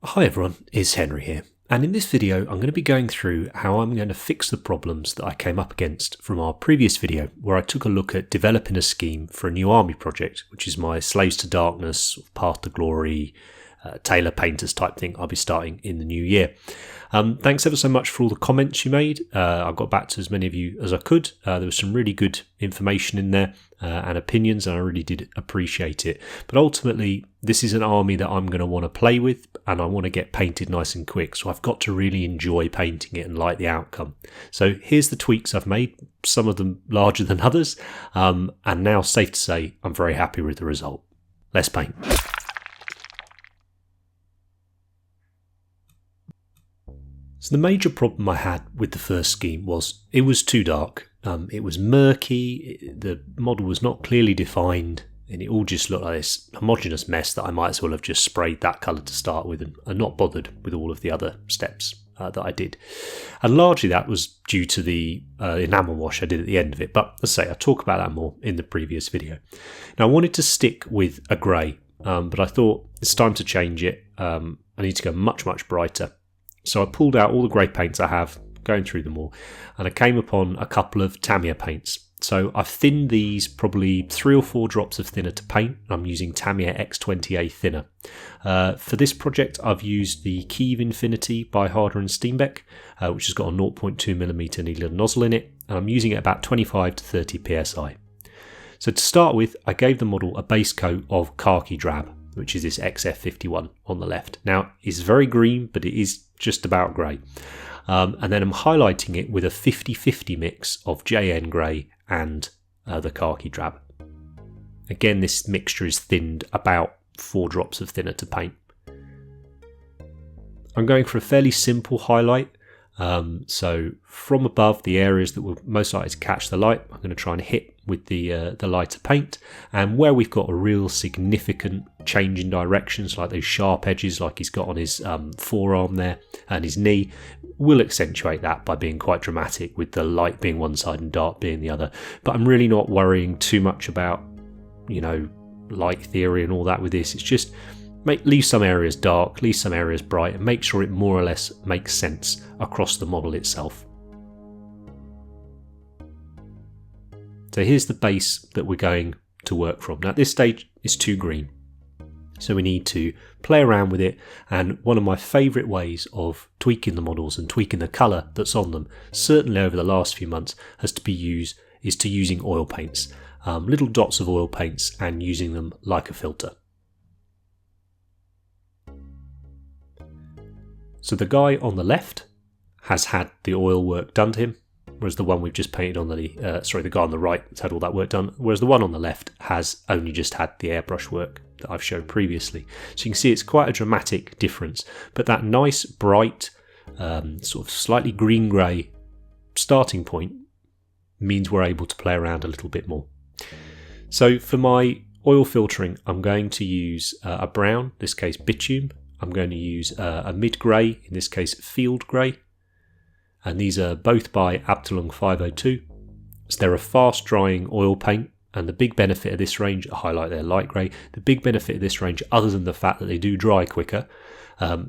Hi everyone, it's Henry here, and in this video I'm going to be going through how I'm going to fix the problems that I came up against from our previous video where I took a look at developing a scheme for a new army project, which is my Slaves to Darkness, Path to Glory, Tailor Painters type thing I'll be starting in the new year. Thanks ever so much for all the comments you made. I got back to as many of you as I could. There was some really good information in there and opinions, and I really did appreciate it. But ultimately, this is an army that I'm going to want to play with, and I want to get painted nice and quick. So I've got to really enjoy painting it and like the outcome. So here's the tweaks I've made, some of them larger than others. And now, safe to say, I'm very happy with the result. Let's paint. So the major problem I had with the first scheme was it was too dark. It was murky, the model was not clearly defined, and it all just looked like this homogeneous mess that I might as well have just sprayed that colour to start with and not bothered with all of the other steps that I did. And largely that was due to the enamel wash I did at the end of it, but as I say, I'll talk about that more in the previous video. Now I wanted to stick with a grey, but I thought it's time to change it. I need to go much brighter. So I pulled out all the grey paints I have, going through them all, and I came upon a couple of Tamiya paints. So I've thinned these probably 3 or 4 drops of thinner to paint. I'm using Tamiya X20A thinner. For this project, I've used the Kiev Infinity by Harder and Steenbeck, which has got a 0.2mm needle nozzle in it, and I'm using it about 25 to 30 psi. So to start with, I gave the model a base coat of khaki drab, which is this XF51 on the left. Now, it's very green, but it is just about grey. And then I'm highlighting it with a 50-50 mix of JN grey and the khaki drab. Again, this mixture is thinned about 4 drops of thinner to paint. I'm going for a fairly simple highlight. So from above, the areas that will most likely to catch the light, I'm going to try and hit with the lighter paint, and where we've got a real significant change in directions, like those sharp edges like he's got on his forearm there and his knee, we'll accentuate that by being quite dramatic with the light being one side and dark being the other. But I'm really not worrying too much about, light theory and all that with this. It's just leave some areas dark, leave some areas bright, and make sure it more or less makes sense across the model itself. So here's the base that we're going to work from. Now at this stage it's too green, so we need to play around with it, and one of my favourite ways of tweaking the models and tweaking the colour that's on them, certainly over the last few months, is to using oil paints, little dots of oil paints, and using them like a filter. So the guy on the left has had the oil work done to him, whereas the one we've just painted on the guy on the right has had all that work done, whereas the one on the left has only just had the airbrush work that I've shown previously. So you can see it's quite a dramatic difference, but that nice bright sort of slightly green-grey starting point means we're able to play around a little bit more. So for my oil filtering, I'm going to use a brown, in this case bitume. I'm going to use a mid-grey, in this case field grey, and these are both by Abteilung 502. So they're a fast-drying oil paint, and the big benefit of this range, I highlight their light grey, the big benefit of this range, other than the fact that they do dry quicker,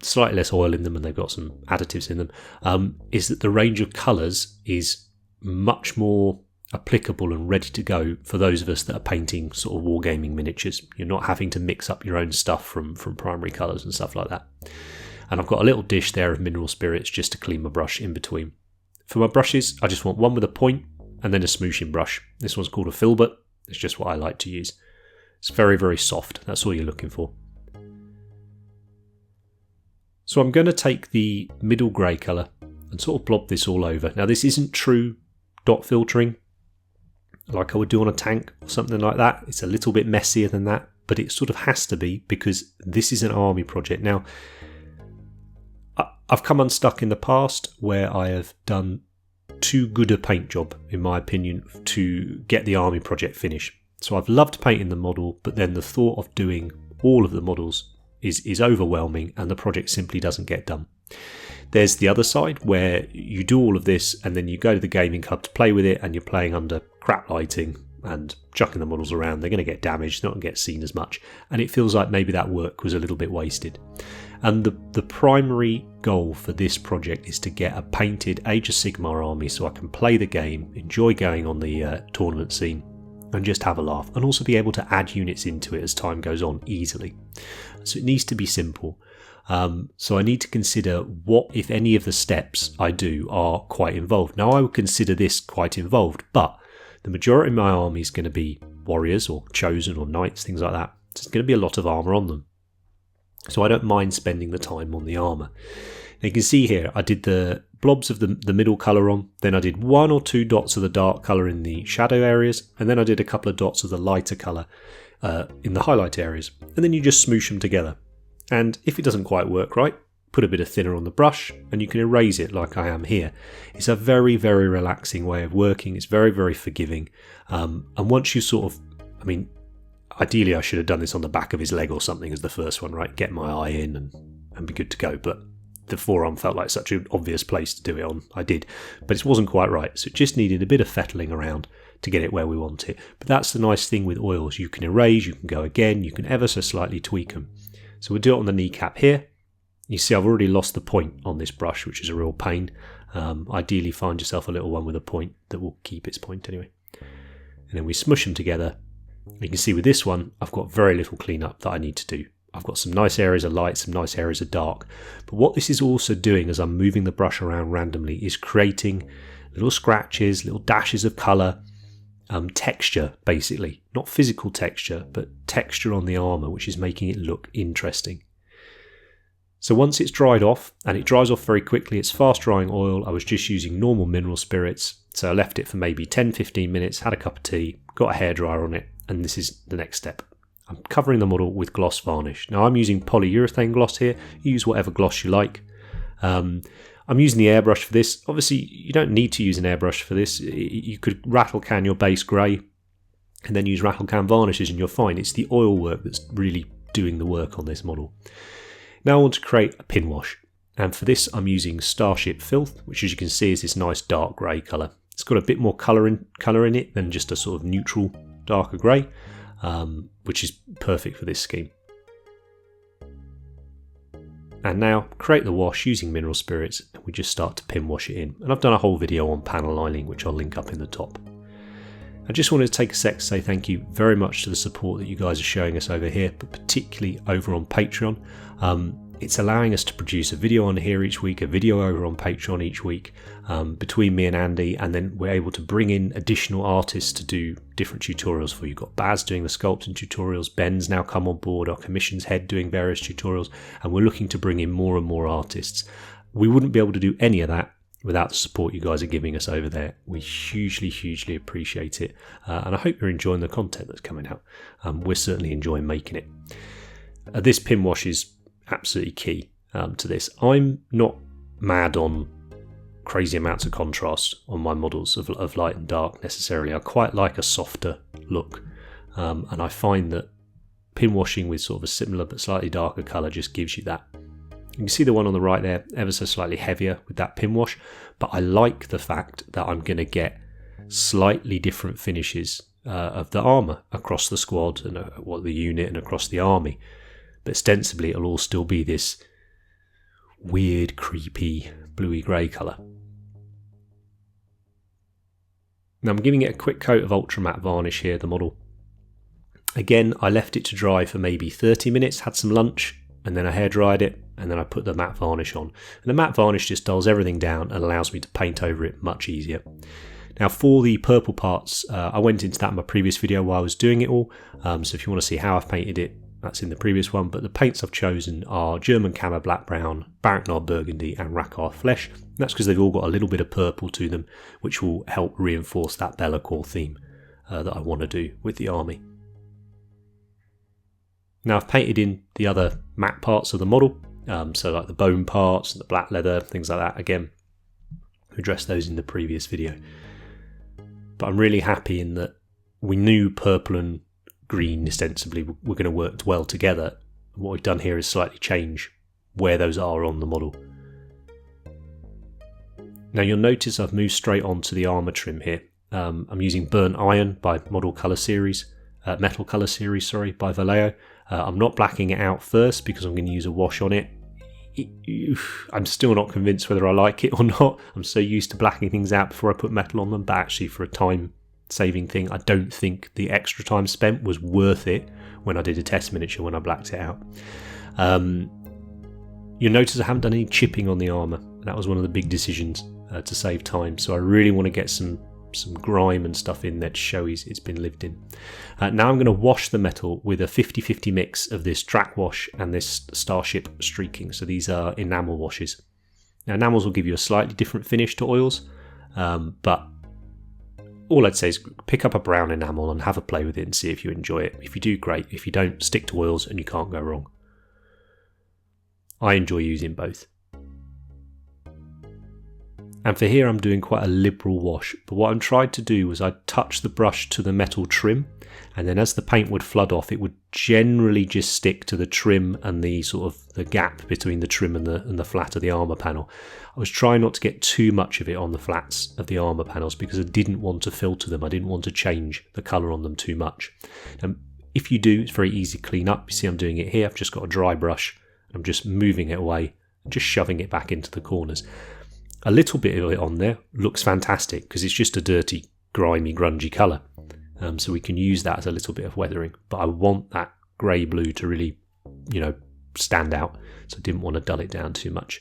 slightly less oil in them and they've got some additives in them, is that the range of colours is much more applicable and ready to go for those of us that are painting sort of wargaming miniatures. You're not having to mix up your own stuff from primary colours and stuff like that. And I've got a little dish there of mineral spirits just to clean my brush in between. For my brushes, I just want one with a point and then a smooshing brush. This one's called a filbert. It's just what I like to use. It's very soft. That's all you're looking for. So I'm going to take the middle grey colour and sort of blob this all over. Now this isn't true dot filtering like I would do on a tank or something like that. It's a little bit messier than that, but it sort of has to be because this is an army project. Now, I've come unstuck in the past where I have done too good a paint job, in my opinion, to get the army project finished. So I've loved painting the model, but then the thought of doing all of the models is overwhelming and the project simply doesn't get done. There's the other side where you do all of this and then you go to the gaming club to play with it and you're playing under crap lighting and chucking the models around. They're going to get damaged, not going to get seen as much, and it feels like maybe that work was a little bit wasted. And the primary goal for this project is to get a painted Age of Sigmar army so I can play the game, enjoy going on the tournament scene, and just have a laugh, and also be able to add units into it as time goes on easily. So it needs to be simple. So I need to consider what, if any, of the steps I do are quite involved. Now I would consider this quite involved, but the majority of my army is going to be warriors or chosen or knights, things like that. So there's going to be a lot of armour on them. So I don't mind spending the time on the armour. Now you can see here I did the blobs of the middle colour on, then I did 1 or 2 dots of the dark colour in the shadow areas, and then I did a couple of dots of the lighter colour in the highlight areas, and then you just smoosh them together. And if it doesn't quite work right, put a bit of thinner on the brush and you can erase it like I am here. It's a very, very relaxing way of working. It's very, very forgiving. And once you sort of, I mean, ideally I should have done this on the back of his leg or something as the first one, right? Get my eye in and be good to go. But the forearm felt like such an obvious place to do it on. I did, but it wasn't quite right. So it just needed a bit of fettling around to get it where we want it. But that's the nice thing with oils. You can erase, you can go again, you can ever so slightly tweak them. So we'll do it on the kneecap here. You see I've already lost the point on this brush, which is a real pain. Ideally find yourself a little one with a point that will keep its point anyway. And then we smush them together. You can see with this one, I've got very little cleanup that I need to do. I've got some nice areas of light, some nice areas of dark. But what this is also doing as I'm moving the brush around randomly is creating little scratches, little dashes of colour, texture basically. Not physical texture, but texture on the armour, which is making it look interesting. So once it's dried off, and it dries off very quickly, it's fast drying oil. I was just using normal mineral spirits, so I left it for maybe 10-15 minutes, had a cup of tea, got a hairdryer on it, and this is the next step. I'm covering the model with gloss varnish. Now I'm using polyurethane gloss here. Use whatever gloss you like. I'm using the airbrush for this. Obviously, you don't need to use an airbrush for this. You could rattle can your base grey and then use rattle can varnishes and you're fine. It's the oil work that's really doing the work on this model. Now I want to create a pin wash. And for this, I'm using Starship Filth, which as you can see is this nice dark grey colour. It's got a bit more colour in it than just a sort of neutral darker grey, which is perfect for this scheme. And now create the wash using mineral spirits and we just start to pin wash it in. And I've done a whole video on panel lining which I'll link up in the top. I just wanted to take a sec to say thank you very much to the support that you guys are showing us over here, but particularly over on Patreon. It's allowing us to produce a video on here each week, a video over on Patreon each week, between me and Andy, and then we're able to bring in additional artists to do different tutorials for you. You've got Baz doing the sculpting tutorials, Ben's now come on board, our commissions head doing various tutorials, and we're looking to bring in more and more artists. We wouldn't be able to do any of that without the support you guys are giving us over there. We hugely, hugely appreciate it, and I hope you're enjoying the content that's coming out. We're certainly enjoying making it. This pin wash is absolutely key to this. I'm not mad on crazy amounts of contrast on my models of light and dark necessarily. I quite like a softer look, and I find that pin washing with sort of a similar but slightly darker colour just gives you that. You can see the one on the right there, ever so slightly heavier with that pin wash, but I like the fact that I'm going to get slightly different finishes of the armour across the squad and the unit and across the army. But ostensibly it'll all still be this weird, creepy, bluey grey colour. Now I'm giving it a quick coat of ultramatte varnish here, the model. Again, I left it to dry for maybe 30 minutes, had some lunch, and then I hair dried it, and then I put the matte varnish on. And the matte varnish just dulls everything down and allows me to paint over it much easier. Now for the purple parts, I went into that in my previous video while I was doing it all, so if you want to see how I've painted it, that's in the previous one, but the paints I've chosen are German Camo Black Brown, Barracknard Burgundy and Rackar Flesh. That's because they've all got a little bit of purple to them, which will help reinforce that Bellacore theme that I want to do with the army. Now I've painted in the other matte parts of the model, so like the bone parts, the black leather, things like that. Again, we addressed those in the previous video. But I'm really happy in that we knew purple and green ostensibly were going to work well together. What we've done here is slightly change where those are on the model. Now you'll notice I've moved straight on to the armour trim here. I'm using Burnt Iron by Metal Colour Series by Vallejo. I'm not blacking it out first because I'm going to use a wash on it. I'm still not convinced whether I like it or not. I'm so used to blacking things out before I put metal on them, but actually for a time saving thing, I don't think the extra time spent was worth it when I did a test miniature when I blacked it out. You'll notice I haven't done any chipping on the armour. That was one of the big decisions to save time, so I really want to get some grime and stuff in there to show it's been lived in. Now I'm going to wash the metal with a 50-50 mix of this track wash and this Starship streaking. So these are enamel washes. Now enamels will give you a slightly different finish to oils, but all I'd say is pick up a brown enamel and have a play with it and see if you enjoy it. If you do, great. If you don't, stick to oils and you can't go wrong. I enjoy using both. And for here I'm doing quite a liberal wash, but what I tried to do was I touched the brush to the metal trim, and then as the paint would flood off, it would generally just stick to the trim and the sort of the gap between the trim and the flat of the armour panel. I was trying not to get too much of it on the flats of the armour panels because I didn't want to filter them. I didn't want to change the colour on them too much. And if you do, it's very easy to clean up. You see I'm doing it here. I've just got a dry brush. I'm just moving it away, just shoving it back into the corners. A little bit of it on there looks fantastic because it's just a dirty, grimy, grungy colour. So we can use that as a little bit of weathering. But I want that grey-blue to really, stand out. So I didn't want to dull it down too much.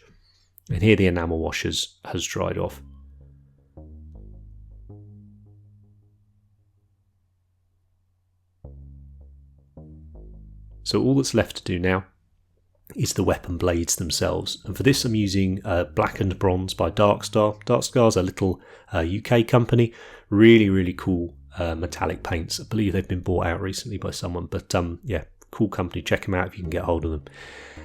And here the enamel wash has dried off. So all that's left to do now is the weapon blades themselves, and for this I'm using Blackened Bronze by Darkstar. Darkstar's a little UK company, really cool metallic paints. I believe they've been bought out recently by someone, but yeah, cool company, check them out if you can get hold of them.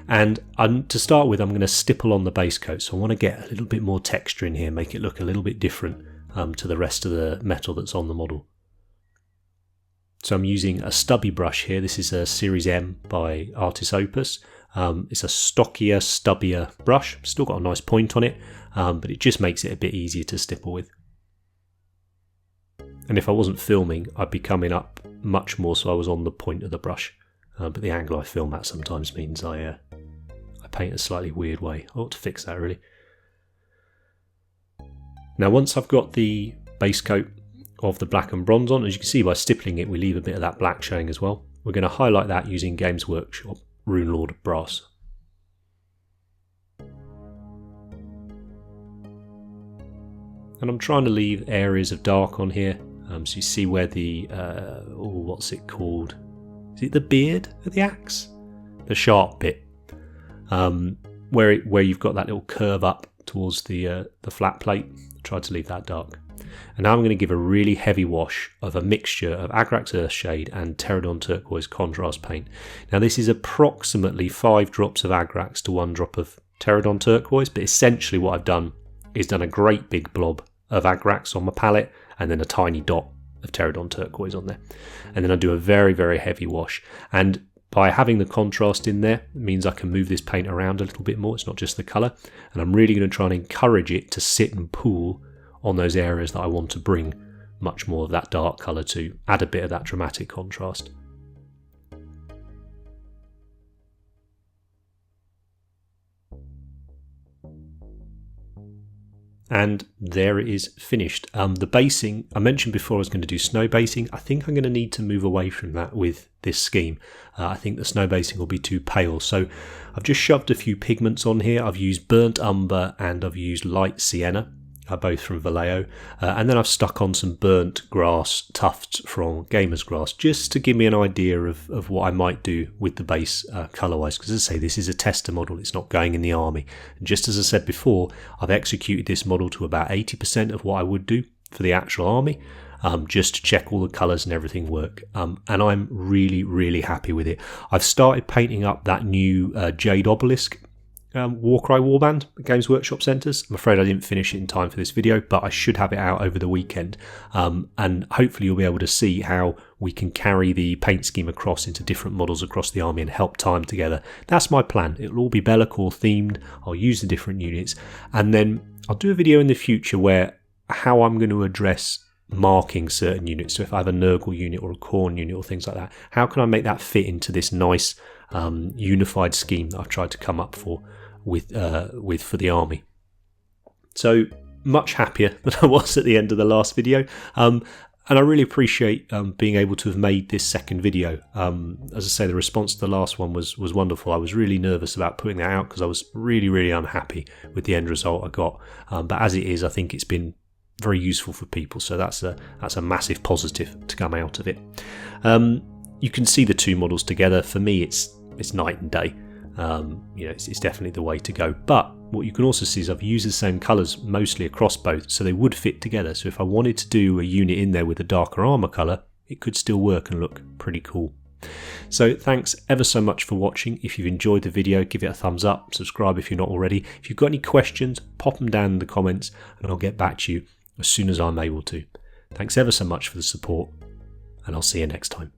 And to start with, I'm going to stipple on the base coat, so I want to get a little bit more texture in here, make it look a little bit different to the rest of the metal that's on the model. So I'm using a stubby brush here. This is a Series M by Artis Opus. It's a stockier, stubbier brush. Still got a nice point on it, but it just makes it a bit easier to stipple with. And if I wasn't filming, I'd be coming up much more so I was on the point of the brush. But the angle I film at sometimes means I paint a slightly weird way. I ought to fix that really. Now once I've got the base coat of the black and bronze on, as you can see by stippling it we leave a bit of that black showing as well. We're going to highlight that using Games Workshop Rune Lord Brass. And I'm trying to leave areas of dark on here, so you see where the, what's it called? Is it the beard of the axe? The sharp bit, where you've got that little curve up towards the flat plate. I tried to leave that dark. And now I'm going to give a really heavy wash of a mixture of Agrax Earthshade and Pterodon Turquoise contrast paint. Now this is approximately 5 drops of Agrax to 1 drop of Pterodon Turquoise, but essentially what I've done is done a great big blob of Agrax on my palette and then a tiny dot of Pterodon Turquoise on there. And then I do a very heavy wash. And by having the contrast in there, it means I can move this paint around a little bit more. It's not just the colour. And I'm really going to try and encourage it to sit and pool on those areas that I want to bring much more of that dark colour to, add a bit of that dramatic contrast. And there it is finished. The basing, I mentioned before I was going to do snow basing. I think I'm going to need to move away from that with this scheme. I think the snow basing will be too pale. So I've just shoved a few pigments on here. I've used burnt umber and I've used light sienna. Both from Vallejo, and then I've stuck on some burnt grass tufts from Gamer's Grass just to give me an idea of what I might do with the base colour-wise, because as I say, this is a tester model, it's not going in the army. And just as I said before, I've executed this model to about 80% of what I would do for the actual army, just to check all the colours and everything work, and I'm really happy with it. I've started painting up that new Jade Obelisk Warcry Warband at Games Workshop Centres. I'm afraid I didn't finish it in time for this video, but I should have it out over the weekend, and hopefully you'll be able to see how we can carry the paint scheme across into different models across the army and help tie them together. That's my plan. It'll all be Be'lakor themed. I'll use the different units, and then I'll do a video in the future where how I'm going to address marking certain units. So if I have a Nurgle unit or a Khorne unit or things like that, how can I make that fit into this nice unified scheme that I've tried to come up with for the army. So much happier than I was at the end of the last video. And I really appreciate being able to have made this second video. As I say, the response to the last one was wonderful. I was really nervous about putting that out because I was really, really unhappy with the end result I got. But as it is, I think it's been very useful for people. So that's a massive positive to come out of it. You can see the two models together. For me, it's night and day. It's definitely the way to go. But what you can also see is I've used the same colours mostly across both, so they would fit together. So if I wanted to do a unit in there with a darker armour colour, it could still work and look pretty cool. So thanks ever so much for watching. If you've enjoyed the video, give it a thumbs up, subscribe if you're not already. If you've got any questions, pop them down in the comments and I'll get back to you as soon as I'm able to. Thanks ever so much for the support, and I'll see you next time.